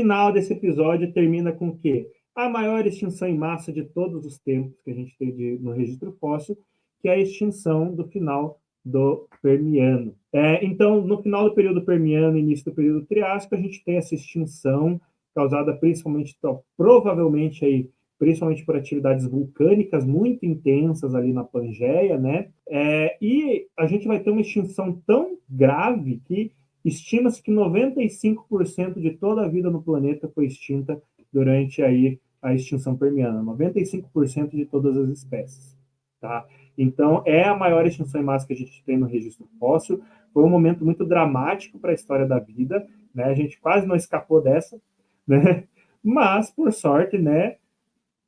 final desse episódio termina com o quê? A maior extinção em massa de todos os tempos que a gente tem no registro fóssil, que é a extinção do final do Permiano. Então, no final do período Permiano e início do período Triássico, a gente tem essa extinção causada principalmente, provavelmente aí, principalmente por atividades vulcânicas muito intensas ali na Pangeia, né? E a gente vai ter uma extinção tão grave que estima-se que 95% de toda a vida no planeta foi extinta durante aí a extinção permiana, 95% de todas as espécies, tá? Então, é a maior extinção em massa que a gente tem no registro fóssil. Foi um momento muito dramático para a história da vida, né? A gente quase não escapou dessa, né? Mas, por sorte, né?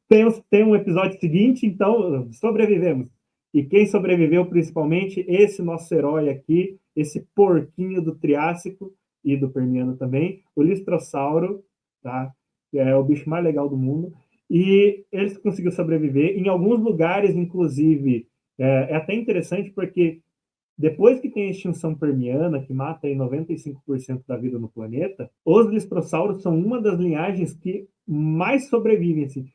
Tem um episódio seguinte, então sobrevivemos. E quem sobreviveu, principalmente, esse nosso herói aqui, esse porquinho do Triássico e do Permiano também, o Listrossauro, tá? Que é o bicho mais legal do mundo. E ele conseguiu sobreviver. Em alguns lugares, inclusive, é até interessante porque depois que tem a extinção permiana, que mata aí 95% da vida no planeta, os listrossauros são uma das linhagens que mais sobrevivem. Assim.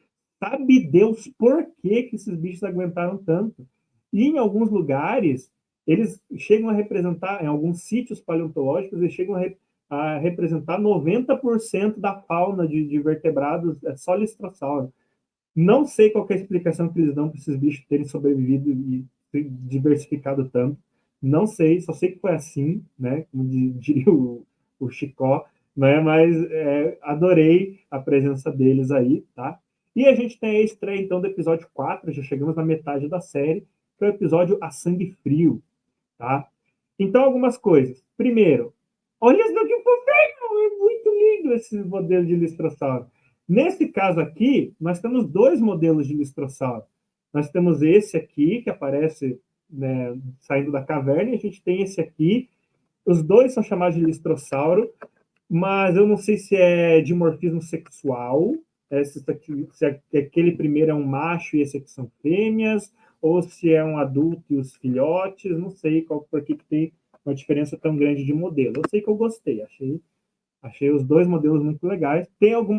Sabe Deus por que esses bichos aguentaram tanto? E em alguns lugares, eles chegam a representar, em alguns sítios paleontológicos, eles chegam a representar 90% da fauna de vertebrados, é só listrossauro. Não sei qual é a explicação que eles dão para esses bichos terem sobrevivido e diversificado tanto. Não sei, só sei que foi assim, né? Como diria o Chicó, né? Mas adorei a presença deles aí, tá? E a gente tem a estreia, então, do episódio 4, já chegamos na metade da série, que é o episódio A Sangue Frio, tá? Então, algumas coisas. Primeiro, olha isso daqui, é muito lindo esse modelo de listrossauro. Nesse caso aqui, nós temos dois modelos de listrossauro. Nós temos esse aqui, que aparece, né, saindo da caverna, e a gente tem esse aqui. Os dois são chamados de listrossauro, mas eu não sei se é dimorfismo sexual, se aquele primeiro é um macho e esse aqui são fêmeas, ou se é um adulto e os filhotes, não sei por que tem uma diferença tão grande de modelo. Eu sei que eu gostei, achei os dois modelos muito legais,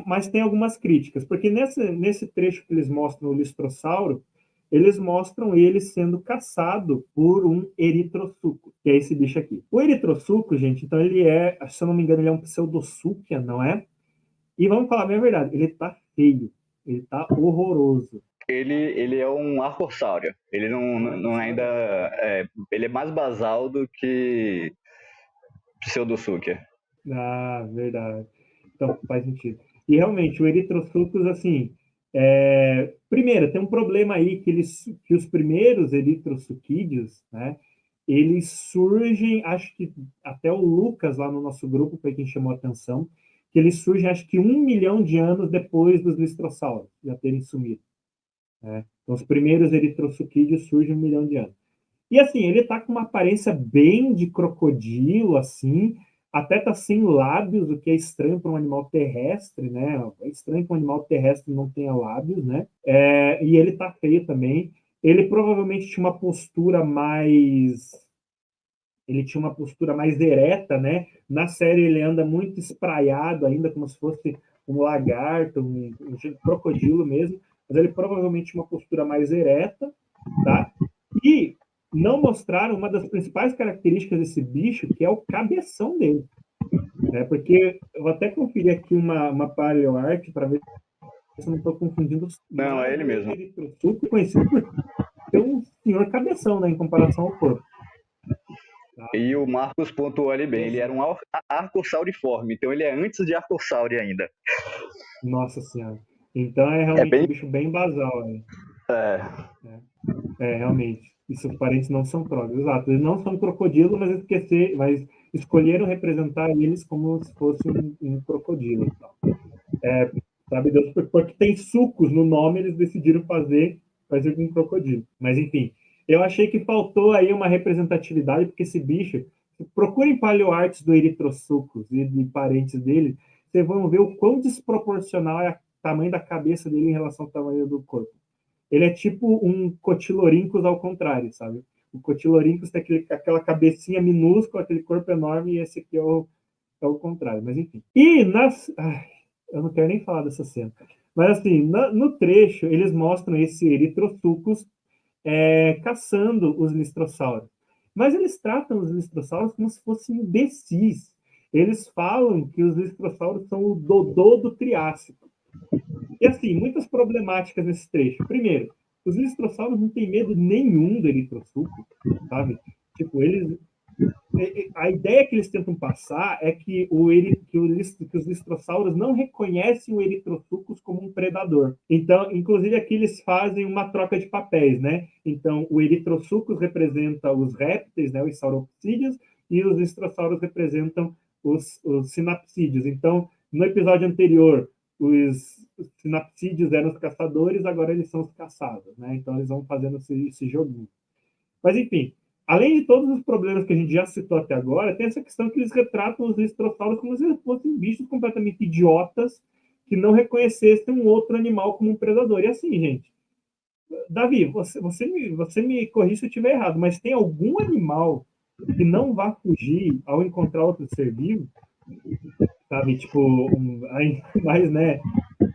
mas tem algumas críticas, porque nesse trecho que eles mostram o listrossauro, eles mostram ele sendo caçado por um eritrossuco, que é esse bicho aqui. O eritrossuco, gente, então ele se eu não me engano, ele é um pseudossuchia, não é? E vamos falar a minha verdade, ele tá feio, ele tá horroroso. Ele é um arcossáuro. Ele não ainda. Ele é mais basal do que pseudossuchia. Ah, verdade. Então, faz sentido. E realmente, o eritrossucos, assim, primeiro, tem um problema aí que os primeiros eritrossuquídeos, né, eles surgem, acho que até o Lucas lá no nosso grupo foi quem chamou a atenção, que eles surgem, acho que 1 milhão de anos depois dos listrossauros já terem sumido. Né? Então, os primeiros eritrossuquídeos surgem 1 milhão de anos. E assim, ele tá com uma aparência bem de crocodilo, assim, até tá sem lábios, o que é estranho para um animal terrestre, né? É estranho que um animal terrestre não tenha lábios, né? E ele tá feio também. Ele provavelmente tinha uma postura mais. Ele tinha uma postura mais ereta, né? Na série ele anda muito espraiado ainda, como se fosse um lagarto, um crocodilo mesmo, mas ele provavelmente tinha uma postura mais ereta, tá? E não mostraram uma das principais características desse bicho, que é o cabeção dele. Né? Porque eu vou até conferir aqui uma paleoarte para ver se eu não estou confundindo. Não, é Mas ele o mesmo. eritrossuco é conhecido por ter um senhor cabeção, né, em comparação ao corpo. Tá? E o Marcos pontuou ali bem. Ele era um arcossauriforme, então ele é antes de arcossauro ainda. Nossa senhora. Então é É realmente um bem. bicho bem basal. Realmente. E seus parentes não são próximos. Exato. Eles não são crocodilo, mas escolheram representar eles como se fosse um crocodilo. Sabe Deus, porque tem sucos no nome, eles decidiram fazer com um crocodilo. Mas enfim, eu achei que faltou aí uma representatividade, porque esse bicho, procurem paleoartes do Eritrosucus e de parentes dele, vocês vão ver o quão desproporcional é o tamanho da cabeça dele em relação ao tamanho do corpo. Ele é tipo um Cotilorhynchus ao contrário, sabe? O Cotilorhynchus tem aquela cabecinha minúscula, aquele corpo enorme, e esse aqui é o contrário. Mas enfim. E Eu não quero nem falar dessa cena. Mas, assim, no trecho, eles mostram esse Eritrosuchus caçando os listrossauros. Mas eles tratam os listrossauros como se fossem imbecis. Eles falam que os listrossauros são o Dodô do Triássico. E, assim, muitas problemáticas nesse trecho. Primeiro, os listrossauros não têm medo nenhum do Eritrosuchus, sabe? Tipo, eles a ideia que eles tentam passar é que, que os listrossauros não reconhecem o Eritrosuchus como um predador. Então, inclusive, aqui eles fazem uma troca de papéis, né? Então, o Eritrosuchus representa os répteis, né, os sauropsídeos, e os listrossauros representam os sinapsídeos. Então, no episódio anterior, os sinapsídeos eram os caçadores, agora eles são os caçados, né? Então, eles vão fazendo esse joguinho. Mas, enfim, além de todos os problemas que a gente já citou até agora, tem essa questão que eles retratam os listrossauros como se eles fossem bichos completamente idiotas que não reconhecessem um outro animal como um predador. E assim, gente, Davi, você me corrija se eu estiver errado, mas tem algum animal que não vá fugir ao encontrar outro ser vivo? Sabe, tipo, mas, né,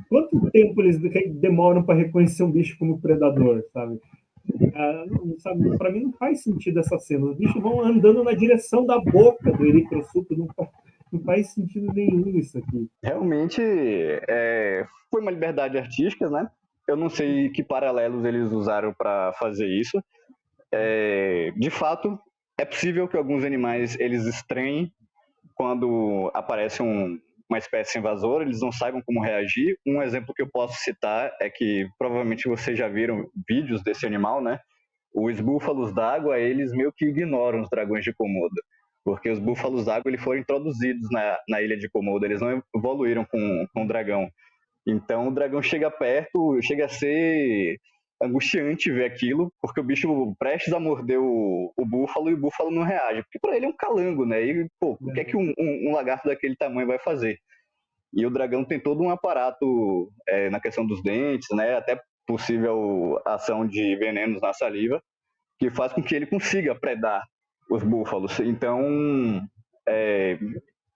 quanto tempo eles demoram para reconhecer um bicho como predador, sabe? Sabe, para mim não faz sentido essa cena. Os bichos vão andando na direção da boca do Eritrosuco, não faz sentido nenhum isso aqui. Realmente foi uma liberdade artística, né? Eu não sei que paralelos eles usaram para fazer isso. De fato, é possível que alguns animais eles estranhem quando aparece uma espécie invasora, eles não saibam como reagir. Um exemplo que eu posso citar é que provavelmente vocês já viram vídeos desse animal, né? Os búfalos d'água, eles meio que ignoram os dragões de Komodo, porque os búfalos d'água eles foram introduzidos na ilha de Komodo, eles não evoluíram com o dragão. Então o dragão chega perto, chega a ser angustiante ver aquilo, porque o bicho prestes a morder o búfalo e o búfalo não reage, porque para ele é um calango, né? E, pô, o que é que um lagarto daquele tamanho vai fazer? E o dragão tem todo um aparato na questão dos dentes, né? Até possível ação de venenos na saliva, que faz com que ele consiga predar os búfalos. Então,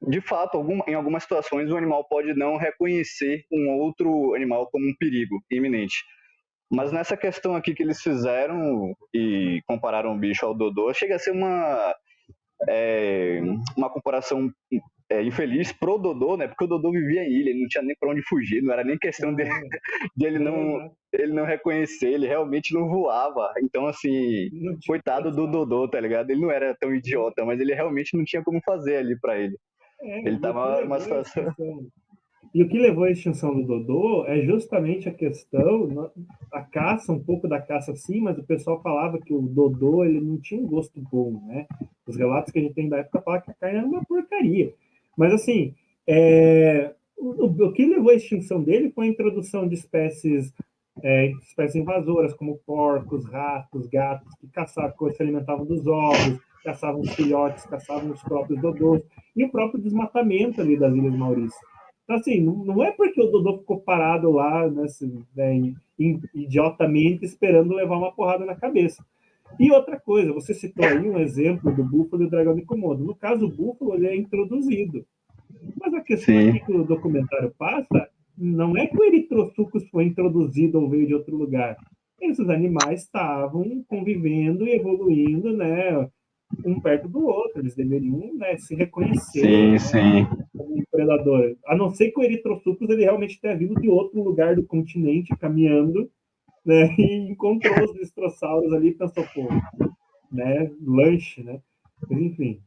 de fato, em algumas situações, o animal pode não reconhecer um outro animal como um perigo iminente. Mas nessa questão aqui que eles fizeram e compararam o bicho ao Dodô, chega a ser uma comparação infeliz pro Dodô, né? Porque o Dodô vivia em ilha, ele não tinha nem para onde fugir, não era nem questão de ele não reconhecer, ele realmente não voava. Então, assim, coitado do Dodô, tá ligado? Ele não era tão idiota, mas ele realmente não tinha como fazer ali para ele. Ele tava numa situação. E o que levou à extinção do Dodô é justamente a questão, a caça, um pouco da caça sim, mas o pessoal falava que o Dodô ele não tinha um gosto bom, né? Os relatos que a gente tem da época falam que a carne era uma porcaria. Mas, assim, o que levou à extinção dele foi a introdução de espécies invasoras, como porcos, ratos, gatos, que caçavam, se alimentavam dos ovos, caçavam os filhotes, caçavam os próprios dodôs, e o próprio desmatamento ali das Ilhas Maurícias. Então, assim, não é porque o Dodô ficou parado lá, idiotamente, esperando levar uma porrada na cabeça. E outra coisa, você citou aí um exemplo do búfalo e do dragão de Komodo. No caso, o búfalo ele é introduzido. Mas a questão aqui que o documentário passa não é que o Eritrosuchus foi introduzido ou veio de outro lugar. Esses animais estavam convivendo e evoluindo, né, um perto do outro. Eles deveriam, né, se reconhecer, sim. Como um predador. A não ser que o Eritrosuchus ele realmente tenha vindo de outro lugar do continente, caminhando, né, e encontrou os listrossauros ali e pensou, pô, né, lanche, né? Mas, enfim,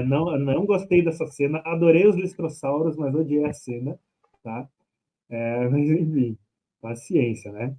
não gostei dessa cena. Adorei os listrossauros, mas odiei a cena, tá? Mas, enfim, paciência, né?